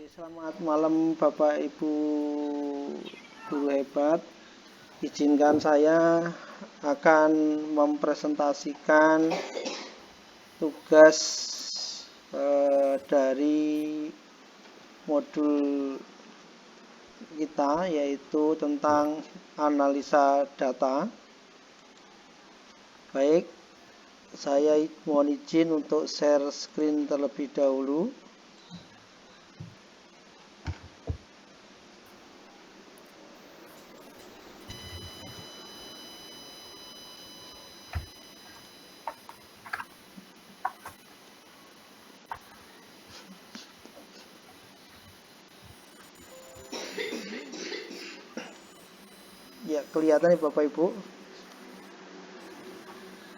Selamat malam Bapak Ibu guru hebat. Izinkan saya akan mempresentasikan tugas dari modul kita, yaitu tentang analisa data. Baik, saya mohon izin untuk share screen terlebih dahulu. Ya, kelihatan ya Bapak Ibu?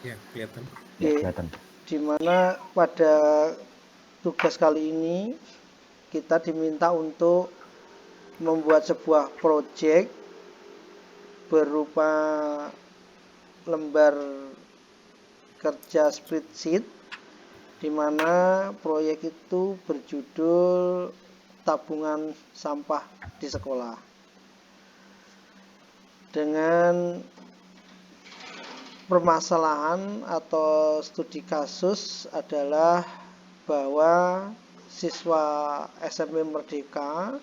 Ya, kelihatan. Di mana pada tugas kali ini kita diminta untuk membuat sebuah proyek berupa lembar kerja spreadsheet, di mana proyek itu berjudul tabungan sampah di sekolah. Dengan permasalahan atau studi kasus adalah bahwa siswa SMP Merdeka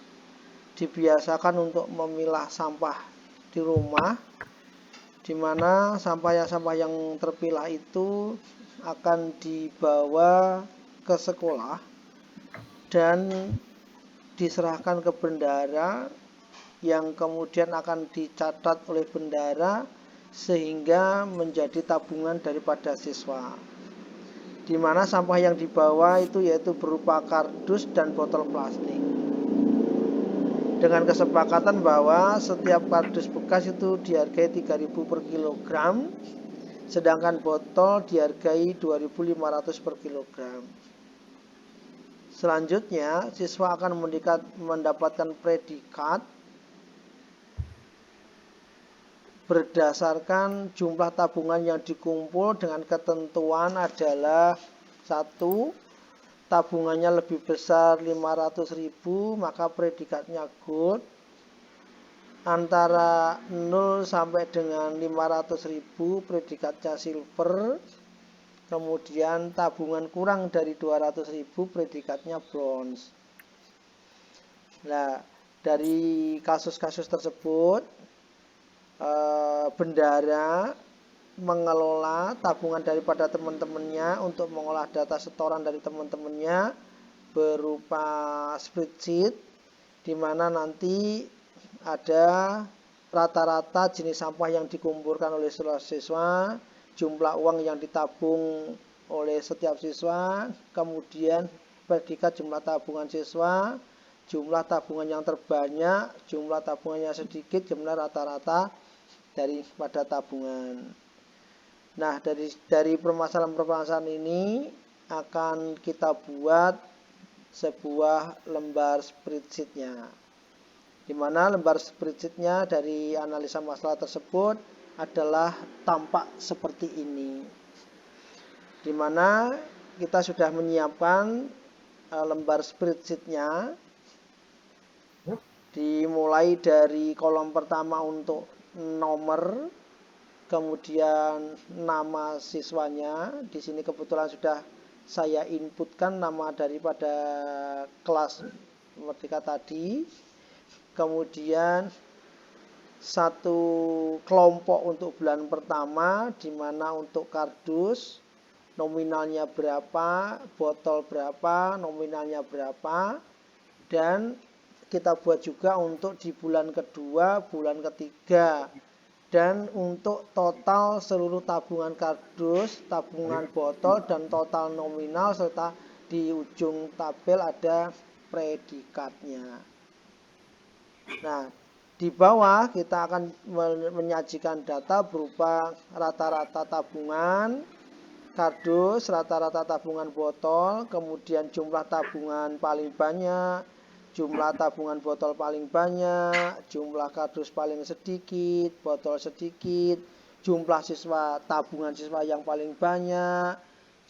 dibiasakan untuk memilah sampah di rumah, di mana sampah yang terpilah itu akan dibawa ke sekolah dan diserahkan ke bendahara, yang kemudian akan dicatat oleh bendahara sehingga menjadi tabungan daripada siswa. Di mana sampah yang dibawa itu yaitu berupa kardus dan botol plastik. Dengan kesepakatan bahwa setiap kardus bekas itu dihargai 3.000 per kilogram, sedangkan botol dihargai 2.500 per kilogram. Selanjutnya, siswa akan mendapatkan predikat berdasarkan jumlah tabungan yang dikumpul dengan ketentuan adalah: 1. Tabungannya lebih besar 500.000, maka predikatnya gold. Antara 0 sampai dengan 500.000, predikatnya silver. Kemudian tabungan kurang dari 200.000, predikatnya bronze. Nah, dari kasus-kasus tersebut, bendahara mengelola tabungan daripada teman-temannya untuk mengolah data setoran dari teman-temannya berupa spreadsheet, di mana nanti ada rata-rata jenis sampah yang dikumpulkan oleh siswa, jumlah uang yang ditabung oleh setiap siswa, kemudian predikat jumlah tabungan siswa, jumlah tabungan yang terbanyak, jumlah tabungannya sedikit, jumlah rata-rata daripada tabungan. Nah, dari permasalahan-permasalahan ini akan kita buat sebuah lembar spreadsheet-nya, di mana lembar spreadsheet-nya dari analisa masalah tersebut adalah tampak seperti ini, di mana kita sudah menyiapkan lembar spreadsheet-nya, dimulai dari kolom pertama untuk nomor, kemudian nama siswanya. Di sini kebetulan sudah saya inputkan nama daripada kelas Merdeka tadi. Kemudian satu kelompok untuk bulan pertama, di mana untuk kardus nominalnya berapa, botol berapa, nominalnya berapa, dan kita buat juga untuk di bulan kedua, bulan ketiga, dan untuk total seluruh tabungan kardus, tabungan botol, dan total nominal, serta di ujung tabel ada predikatnya. Nah, di bawah kita akan menyajikan data berupa rata-rata tabungan kardus, rata-rata tabungan botol, kemudian jumlah tabungan paling banyak, jumlah tabungan botol paling banyak, jumlah kardus paling sedikit, botol sedikit, jumlah tabungan siswa yang paling banyak,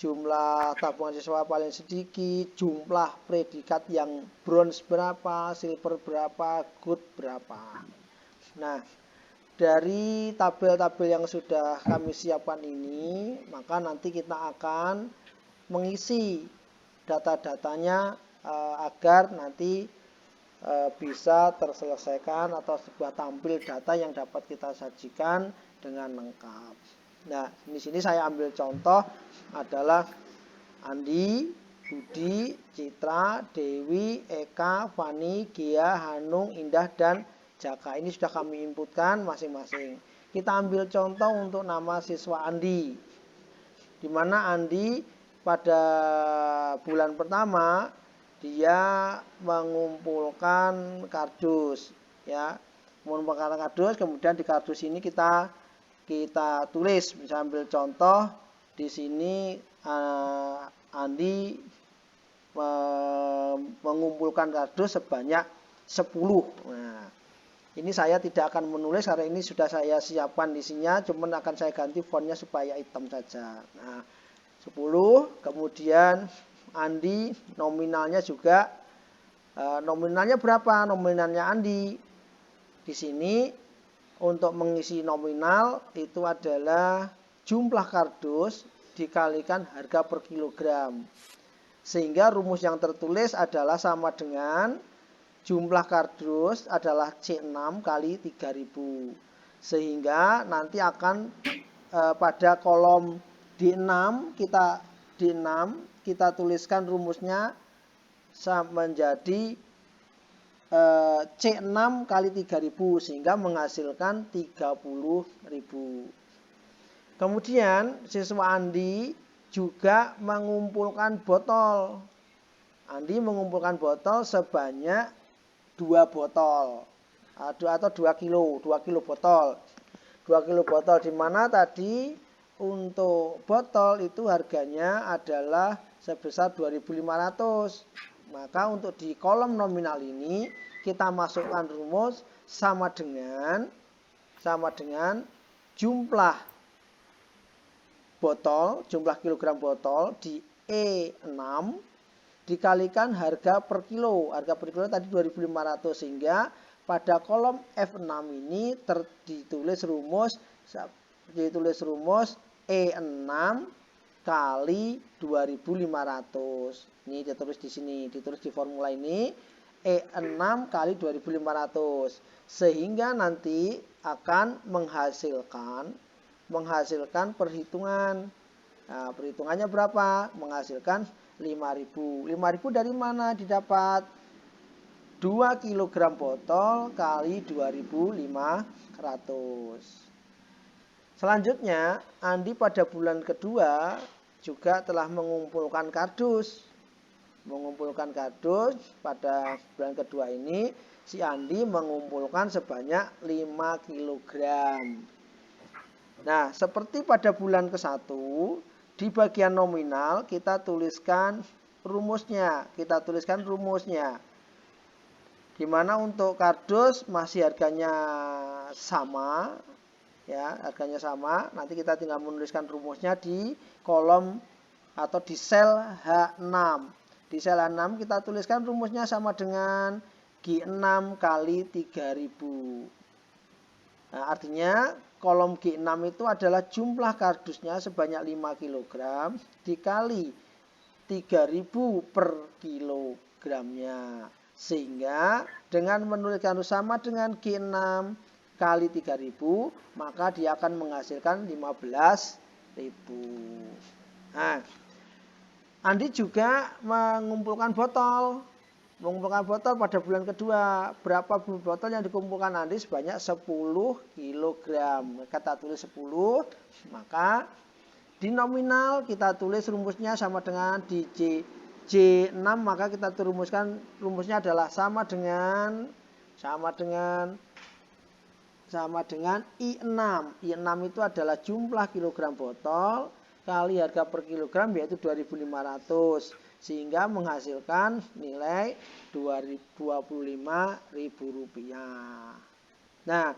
jumlah tabungan siswa paling sedikit, jumlah predikat yang bronze berapa, silver berapa, gold berapa. Nah, dari tabel-tabel yang sudah kami siapkan ini, maka nanti kita akan mengisi data-datanya agar nanti bisa terselesaikan atau sebuah tampil data yang dapat kita sajikan dengan lengkap. Nah, di sini saya ambil contoh adalah Andi, Budi, Citra, Dewi, Eka, Fani, Gia, Hanung, Indah, dan Jaka. Ini sudah kami inputkan masing-masing. Kita ambil contoh untuk nama siswa Andi, di mana Andi pada bulan pertama dia mengumpulkan kardus, ya, mengumpulkan kardus. Kemudian di kardus ini kita tulis, bisa ambil contoh di sini Andi mengumpulkan kardus sebanyak 10. Nah, ini saya tidak akan menulis karena ini sudah saya siapkan di sini, cuman akan saya ganti fontnya supaya hitam saja. Nah, 10. Kemudian Andi nominalnya juga, nominalnya berapa? Nominalnya Andi di sini untuk mengisi nominal itu adalah jumlah kardus dikalikan harga per kilogram. Sehingga rumus yang tertulis adalah sama dengan jumlah kardus adalah C6 kali 3000. Sehingga nanti akan pada kolom D6 kita tuliskan rumusnya menjadi C6 kali 3000 sehingga menghasilkan 30.000. Kemudian siswa Andi juga mengumpulkan botol. Andi mengumpulkan botol sebanyak 2 botol atau 2 kilo botol. 2 kilo botol, di mana tadi untuk botol itu harganya adalah sebesar 2.500. Maka untuk di kolom nominal ini kita masukkan rumus sama dengan jumlah botol, jumlah kilogram botol di E6 dikalikan harga per kilo. Harga per kilo tadi 2.500, sehingga pada kolom F6 ini ditulis rumus E6 kali 2.500. Ini ditulis di sini, ditulis di formula ini E6 kali 2.500, sehingga nanti akan menghasilkan perhitungan. Nah, perhitungannya berapa? Menghasilkan 5.000. 5.000 dari mana didapat? 2 kg botol kali 2.500. Selanjutnya, Andi pada bulan kedua juga telah mengumpulkan kardus. Pada bulan kedua ini si Andi mengumpulkan sebanyak 5 kg. Nah, seperti pada bulan ke-1, di bagian nominal kita tuliskan rumusnya. Di mana untuk kardus masih harganya sama, ya, harganya sama. Nanti kita tinggal menuliskan rumusnya di kolom atau di sel H6. Di sel H6 kita tuliskan rumusnya sama dengan G6 kali 3000. Nah, artinya kolom G6 itu adalah jumlah kardusnya sebanyak 5 kg dikali 3000 per kilogramnya. Sehingga dengan menuliskan sama dengan G6 kali 3000, maka dia akan menghasilkan 15.000. Nah, Andi juga mengumpulkan botol pada bulan kedua. Berapa botol yang dikumpulkan Andi? Sebanyak 10 kg. Kita tulis 10, maka di nominal kita tulis rumusnya sama dengan di J6, maka kita rumuskan rumusnya adalah sama dengan I6. I6 itu adalah jumlah kilogram botol kali harga per kilogram, yaitu 2.500, sehingga menghasilkan nilai 25.000 rupiah. Nah,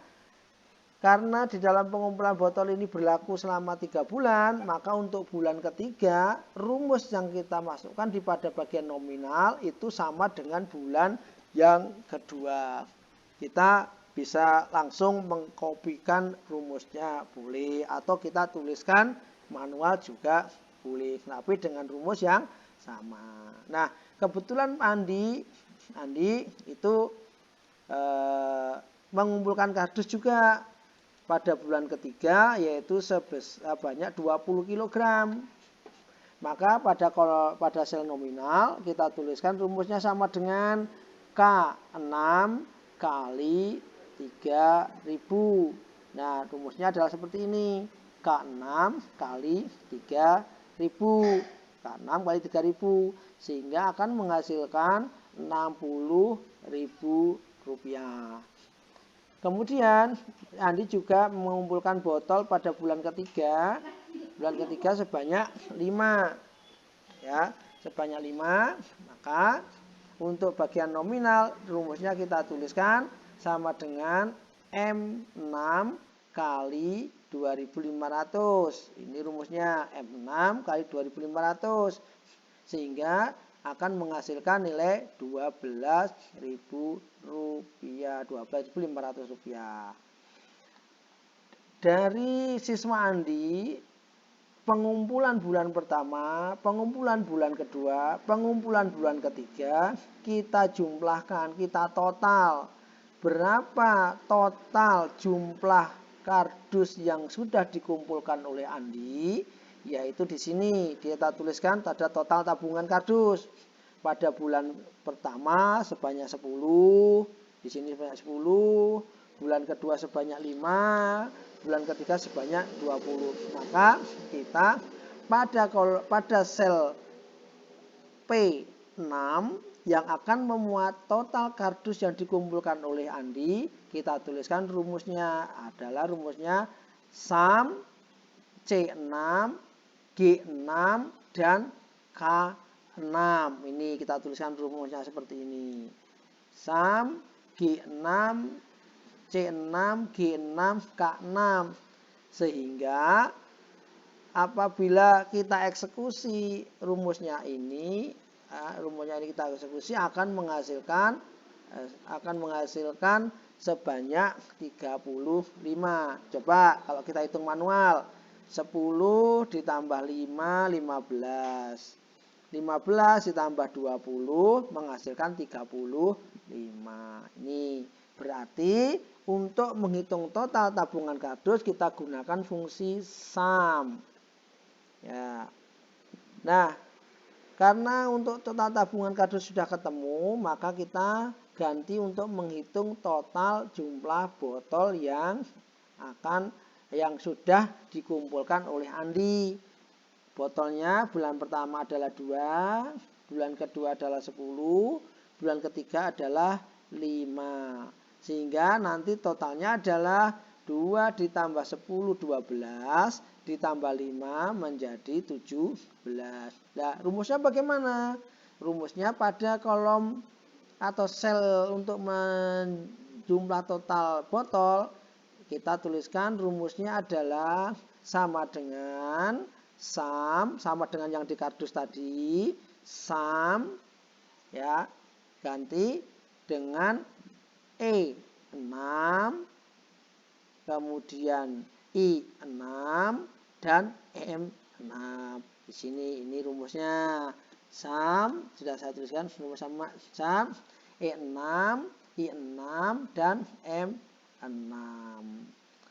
Karena di dalam pengumpulan botol ini berlaku selama 3 bulan, maka untuk bulan ketiga, rumus yang kita masukkan di pada bagian nominal itu sama dengan bulan yang kedua. Kita bisa langsung mengkopikan rumusnya boleh, atau kita tuliskan manual juga boleh, tapi dengan rumus yang sama. Nah, kebetulan Andi itu mengumpulkan kardus juga pada bulan ketiga, yaitu sebanyak 20 kg. Maka pada sel nominal kita tuliskan rumusnya sama dengan K6 kali 3000. Nah, rumusnya adalah seperti ini. K6 kali 3000. K6 kali 3000. Sehingga akan menghasilkan 60.000 rupiah. Kemudian Andi juga mengumpulkan botol pada bulan ketiga. Bulan ketiga sebanyak 5. Ya, sebanyak 5. Maka untuk bagian nominal rumusnya kita tuliskan sama dengan M6 kali 2500. Ini rumusnya M6 kali 2500. Sehingga akan menghasilkan nilai 12.000 rupiah, 12.500 rupiah. Dari siswa Andi, pengumpulan bulan pertama, pengumpulan bulan kedua, pengumpulan bulan ketiga, kita jumlahkan, kita total. Berapa total jumlah kardus yang sudah dikumpulkan oleh Andi? Yaitu di sini kita tuliskan ada total tabungan kardus. Pada bulan pertama sebanyak 10, di sini sebanyak 10, bulan kedua sebanyak 5, bulan ketiga sebanyak 20. Maka kita pada sel P6 yang akan memuat total kardus yang dikumpulkan oleh Andi, kita tuliskan rumusnya adalah rumusnya SAM C6, G6, dan K6. Ini kita tuliskan rumusnya seperti ini. SAM, G6, C6, G6, K6. Sehingga apabila kita eksekusi rumusnya ini kita eksekusi akan menghasilkan sebanyak 35. Coba kalau kita hitung manual, 10 ditambah 5, 15. 15 ditambah 20 menghasilkan 35. Ini berarti untuk menghitung total tabungan kardus kita gunakan fungsi SAM. Ya. Nah, karena untuk total tabungan kardus sudah ketemu, maka kita ganti untuk menghitung total jumlah botol yang sudah dikumpulkan oleh Andi. Botolnya bulan pertama adalah 2, bulan kedua adalah 10, bulan ketiga adalah 5. Sehingga nanti totalnya adalah 2 ditambah 10, 12, ditambah 5 menjadi 17. Nah, rumusnya bagaimana? Rumusnya pada kolom atau sel untuk menjumlah total botol, kita tuliskan rumusnya adalah sama dengan SAM, sama dengan yang di kardus tadi, SAM, ya, ganti dengan E6, kemudian I6, dan M6. Di sini ini rumusnya. SAM, sudah saya tuliskan rumus sama SAM, E6, I6, dan M6.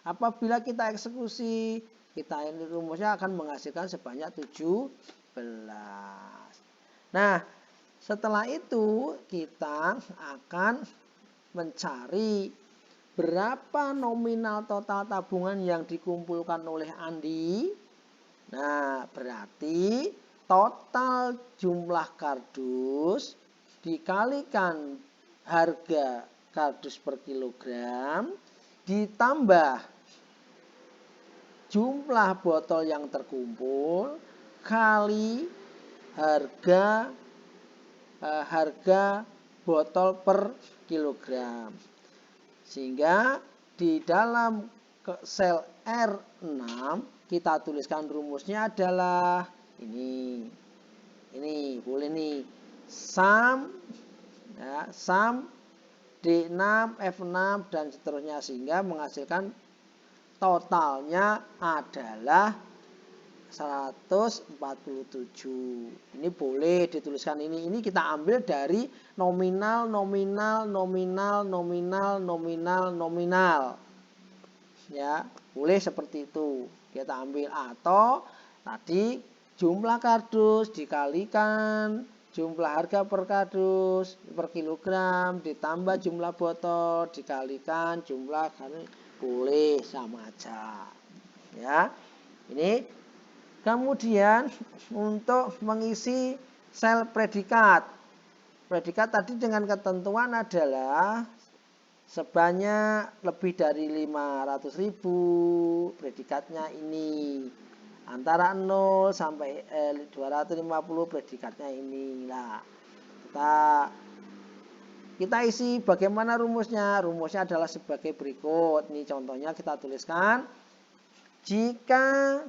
Apabila kita eksekusi, kita ini rumusnya akan menghasilkan sebanyak 17. Nah, setelah itu kita akan mencari berapa nominal total tabungan yang dikumpulkan oleh Andi. Nah, berarti total jumlah kardus dikalikan harga kardus per kilogram ditambah jumlah botol yang terkumpul kali harga botol per kilogram. Sehingga di dalam ke sel R6, kita tuliskan rumusnya adalah ini. Ini boleh nih. Sum ya, sum D6, F6 dan seterusnya sehingga menghasilkan totalnya adalah 147. Ini boleh dituliskan ini. Ini kita ambil dari nominal, nominal, nominal, nominal, nominal, nominal. Ya, boleh seperti itu. Kita ambil atau tadi jumlah kardus dikalikan jumlah harga per kardus per kilogram ditambah jumlah botol dikalikan jumlah kardus, boleh sama aja. Ya. Ini kemudian untuk mengisi sel predikat. Predikat tadi dengan ketentuan adalah sebanyak lebih dari 500.000 predikatnya ini. Antara 0 sampai 250 predikatnya ini. Nah, kita isi bagaimana rumusnya. Rumusnya adalah sebagai berikut. Ini contohnya kita tuliskan. Jika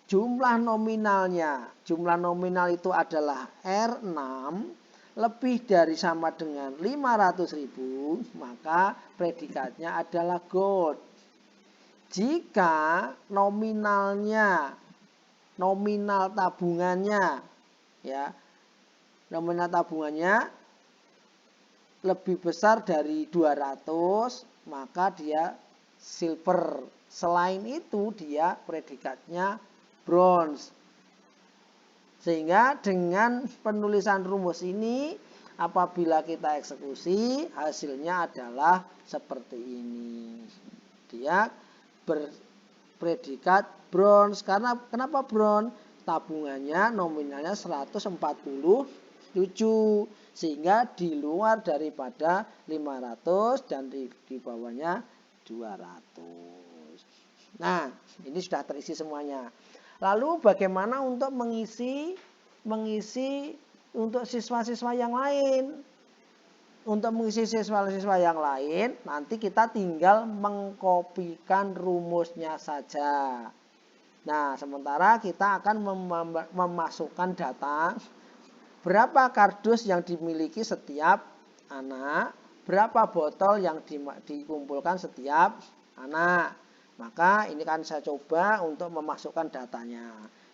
jumlah nominal itu adalah R6 lebih dari sama dengan 500.000, maka predikatnya adalah gold. Jika nominal tabungannya lebih besar dari 200, maka dia silver. Selain itu dia predikatnya bronze. Sehingga dengan penulisan rumus ini apabila kita eksekusi hasilnya adalah seperti ini. Dia berpredikat bronze. Karena kenapa bronze? Tabungannya nominalnya 147 sehingga di luar daripada 500 dan di bawahnya 200. Nah, ini sudah terisi semuanya. Lalu bagaimana untuk mengisi untuk siswa-siswa yang lain? Untuk mengisi siswa-siswa yang lain, nanti kita tinggal mengkopikan rumusnya saja. Nah, sementara kita akan memasukkan data berapa kardus yang dimiliki setiap anak, berapa botol yang dikumpulkan setiap anak. Maka ini kan saya coba untuk memasukkan datanya.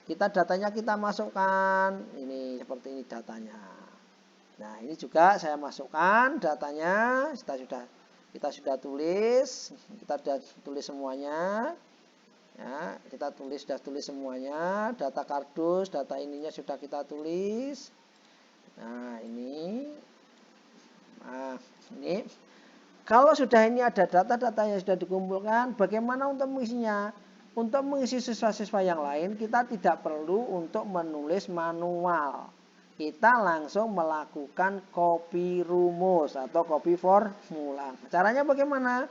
Datanya kita masukkan. Ini seperti ini datanya. Nah, ini juga saya masukkan datanya. Kita sudah tulis. Kita sudah tulis semuanya. Ya, kita sudah tulis semuanya. Data kardus, data ininya sudah kita tulis. Nah, ini. Kalau sudah ini ada data-data yang sudah dikumpulkan, bagaimana untuk mengisinya? Untuk mengisi siswa-siswa yang lain, kita tidak perlu untuk menulis manual. Kita langsung melakukan copy rumus atau copy formula. Caranya bagaimana?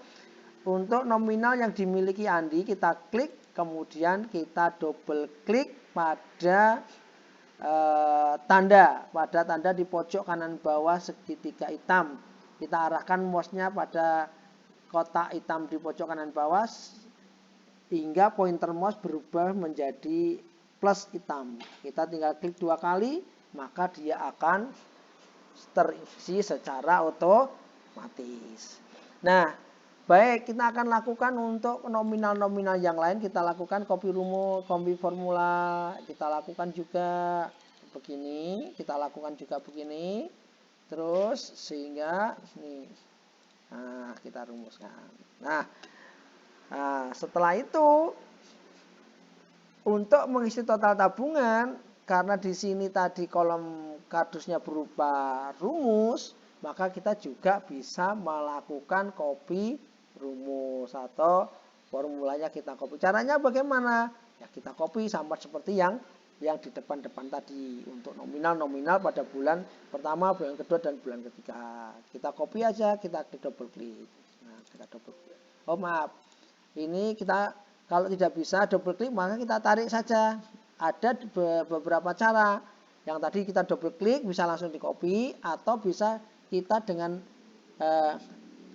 Untuk nominal yang dimiliki Andi, kita klik, kemudian kita double klik pada tanda di pojok kanan bawah segitiga hitam. Kita arahkan mouse-nya pada kotak hitam di pojok kanan bawah hingga pointer mouse berubah menjadi plus hitam. Kita tinggal klik 2 kali, maka dia akan terisi secara otomatis. Nah, baik, kita akan lakukan untuk nominal-nominal yang lain. Kita lakukan copy rumus, copy formula. Kita lakukan juga begini. Terus sehingga nih, kita rumuskan. Nah, setelah itu untuk mengisi total tabungan, karena di sini tadi kolom kardusnya berupa rumus, maka kita juga bisa melakukan copy rumus atau formulanya kita copy. Caranya bagaimana? Ya kita copy sama seperti yang di depan-depan tadi untuk nominal pada bulan pertama, bulan kedua dan bulan ketiga. Kita copy aja, kita double klik. Nah, kita double klik. Oh maaf, ini kita kalau tidak bisa double klik maka kita tarik saja. Ada beberapa cara. Yang tadi kita double klik bisa langsung di copy atau bisa kita dengan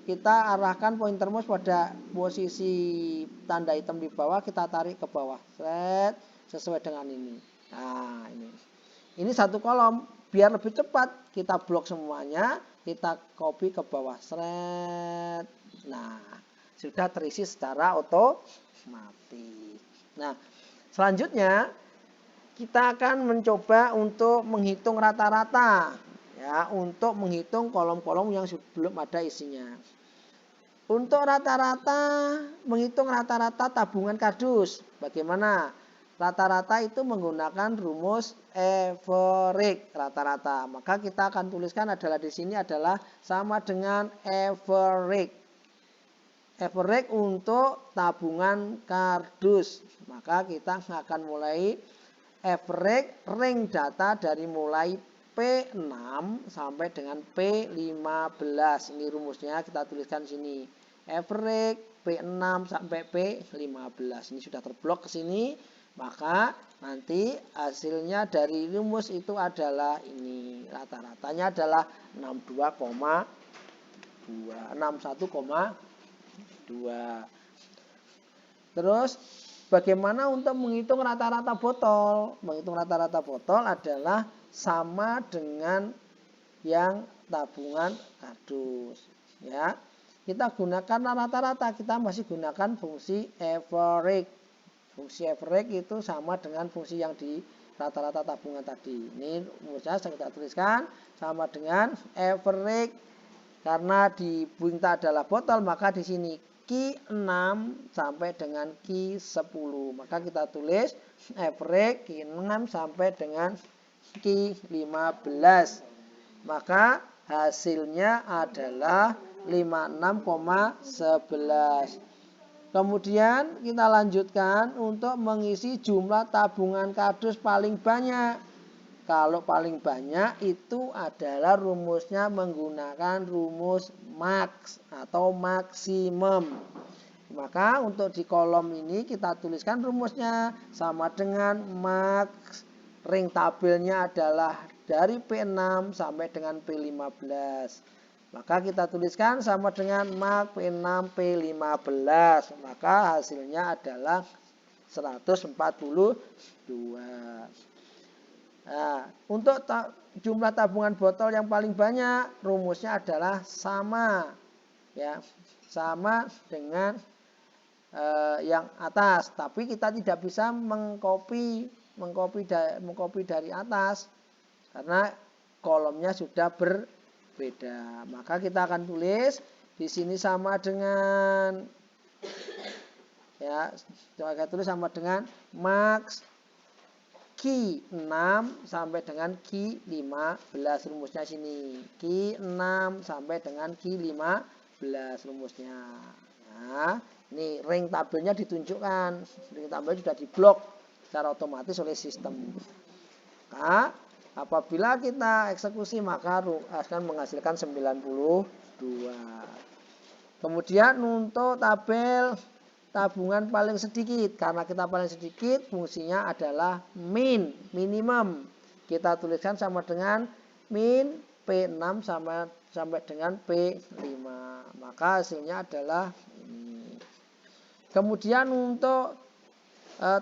kita arahkan pointer mouse pada posisi tanda hitam di bawah, kita tarik ke bawah. Seret, sesuai dengan ini. Nah, ini satu kolom. Biar lebih cepat, kita blok semuanya, kita copy ke bawah. Seret. Nah, sudah terisi secara otomatis. Nah, selanjutnya kita akan mencoba untuk menghitung rata-rata, ya, untuk menghitung kolom-kolom yang belum ada isinya. Untuk rata-rata, menghitung rata-rata tabungan kardus. Bagaimana? Rata-rata itu menggunakan rumus average rata-rata. Maka kita akan tuliskan adalah di sini adalah sama dengan average. Average untuk tabungan kardus. Maka kita akan mulai average ring data dari mulai P6 sampai dengan P15. Ini rumusnya kita tuliskan sini. Average P6 sampai P15. Ini sudah terblok ke sini. Maka nanti hasilnya dari rumus itu adalah ini. Rata-ratanya adalah 61,2. Terus bagaimana untuk menghitung rata-rata botol? Menghitung rata-rata botol adalah sama dengan yang tabungan kardus, ya. Kita gunakan rata-rata, kita masih gunakan fungsi average. Fungsi average itu sama dengan fungsi yang di rata-rata tabungan tadi. Ini rumusnya saya tuliskan sama dengan average. Karena di perintah adalah botol, maka di sini Q6 sampai dengan Q10. Maka kita tulis average Q6 sampai dengan Q15. Maka hasilnya adalah 56,11. Kemudian kita lanjutkan untuk mengisi jumlah tabungan kardus paling banyak. Kalau paling banyak itu adalah rumusnya menggunakan rumus max atau maksimum. Maka untuk di kolom ini kita tuliskan rumusnya sama dengan max. Ring tabelnya adalah dari P6 sampai dengan P15. Maka kita tuliskan sama dengan max P6 P15. Maka hasilnya adalah 142. Nah, untuk jumlah tabungan botol yang paling banyak, rumusnya adalah sama, ya, sama dengan yang atas. Tapi kita tidak bisa mengcopy dari atas karena kolomnya sudah berbeda. Maka kita akan tulis di sini sama dengan, ya, coba tulis sama dengan max Q6 sampai dengan Q15, rumusnya sini. Q6 sampai dengan Q15 rumusnya. Nah, ini ring tabelnya ditunjukkan. Ring tabel sudah diblok secara otomatis oleh sistem. Nah, apabila kita eksekusi maka akan menghasilkan 92. Kemudian untuk tabel tabungan paling sedikit, karena kita paling sedikit fungsinya adalah minimum. Kita tuliskan sama dengan min P6 sampai dengan P5. Maka hasilnya adalah ini. Kemudian untuk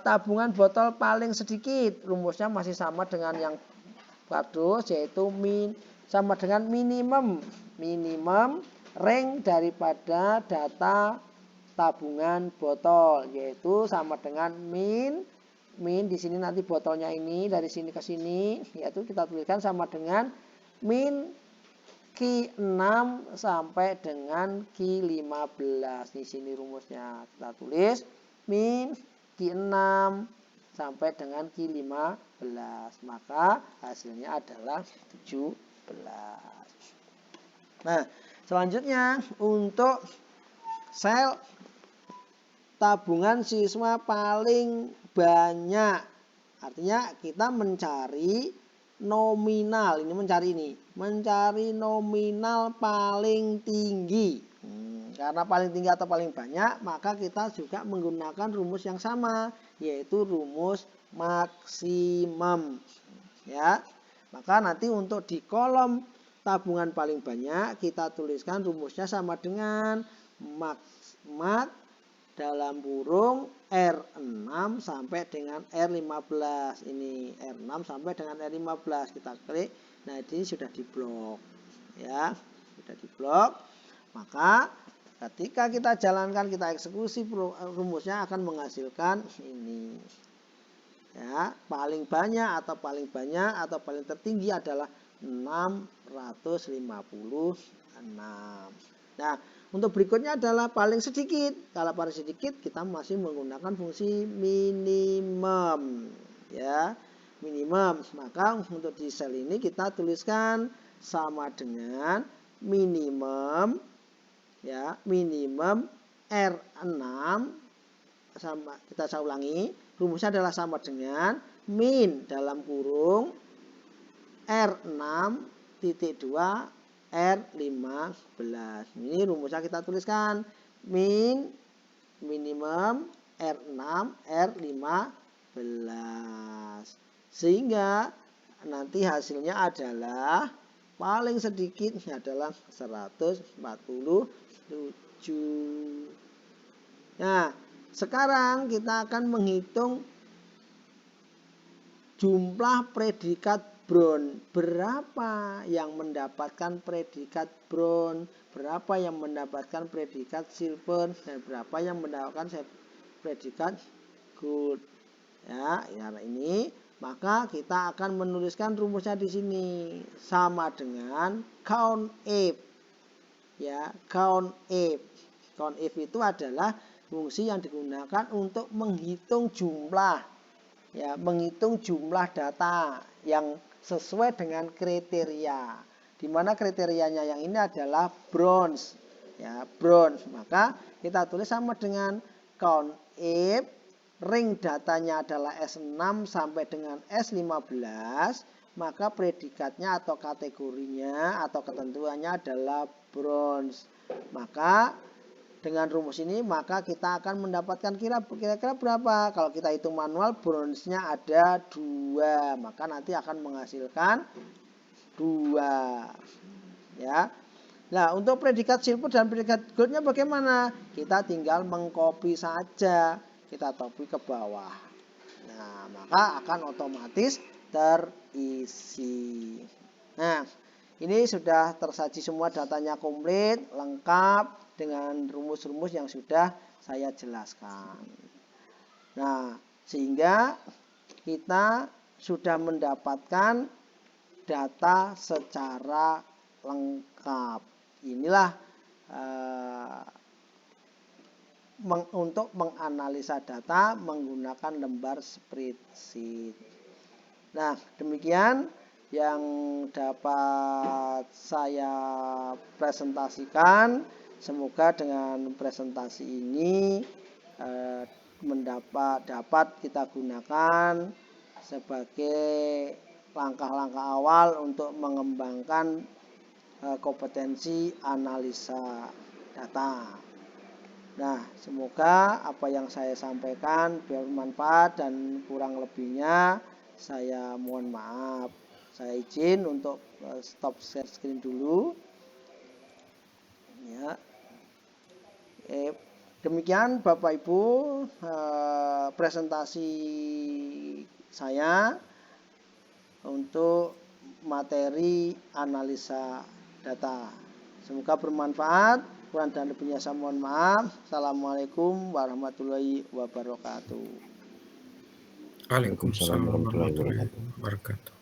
tabungan botol paling sedikit, rumusnya masih sama dengan yang kardus, yaitu sama dengan minimum rank daripada data tabungan botol, yaitu sama dengan min di sini nanti botolnya ini dari sini ke sini, yaitu kita tuliskan sama dengan min Q6 sampai dengan Q15. Di sini rumusnya kita tulis min Q6 sampai dengan Q15. Maka hasilnya adalah 17. Nah, selanjutnya untuk sel tabungan siswa paling banyak. Artinya kita mencari nominal, mencari nominal paling tinggi. Karena paling tinggi atau paling banyak, maka kita juga menggunakan rumus yang sama, yaitu rumus maksimum. Ya. Maka nanti untuk di kolom tabungan paling banyak, kita tuliskan rumusnya sama dengan mat dalam kurung R6 sampai dengan R15. Ini R6 sampai dengan R15. Kita klik. Nah, ini sudah diblok. Ya, sudah diblok. Maka ketika kita jalankan, kita eksekusi, rumusnya akan menghasilkan ini. Ya, paling banyak atau paling tertinggi adalah 656. Nah, untuk berikutnya adalah paling sedikit. Kalau paling sedikit kita masih menggunakan fungsi minimum, ya, minimum. Maka untuk di sel ini kita tuliskan sama dengan minimum, ya, minimum R6 sama, saya ulangi, rumusnya adalah sama dengan min dalam kurung R6.2 R15. Ini rumusnya kita tuliskan minimum R6 R15. Sehingga nanti hasilnya adalah paling sedikit adalah 147. Nah, sekarang kita akan menghitung jumlah predikat bron. Berapa yang mendapatkan predikat bron, berapa yang mendapatkan predikat silver, dan berapa yang mendapatkan predikat gold. Ya, ini maka kita akan menuliskan rumusnya di sini sama dengan count if. Ya, count if. Count if itu adalah fungsi yang digunakan untuk menghitung jumlah, ya, menghitung jumlah data yang sesuai dengan kriteria. Di mana kriterianya yang ini adalah bronze, ya, bronze. Maka kita tulis sama dengan count if ring datanya adalah S6 sampai dengan S15, maka predikatnya atau kategorinya atau ketentuannya adalah bronze. Maka dengan rumus ini maka kita akan mendapatkan kira-kira berapa. Kalau kita hitung manual, bronze-nya ada 2, maka nanti akan menghasilkan 2. Ya. Nah, untuk predikat silver dan predikat gold-nya bagaimana? Kita tinggal mengcopy saja. Kita copy ke bawah. Nah, maka akan otomatis terisi. Nah, ini sudah tersaji semua, datanya komplit, lengkap dengan rumus-rumus yang sudah saya jelaskan. Nah, sehingga kita sudah mendapatkan data secara lengkap. Inilah untuk menganalisa data menggunakan lembar spreadsheet. Nah, demikian yang dapat saya presentasikan. Semoga dengan presentasi ini dapat kita gunakan sebagai langkah-langkah awal untuk mengembangkan kompetensi analisa data. Nah, semoga apa yang saya sampaikan bermanfaat, dan kurang lebihnya saya mohon maaf. Saya izin untuk stop share screen dulu. Ya. Demikian Bapak Ibu presentasi saya untuk materi analisa data. Semoga bermanfaat. Kurang dan lebihnya saya mohon maaf. Assalamualaikum warahmatullahi wabarakatuh. Waalaikumsalam warahmatullahi wabarakatuh.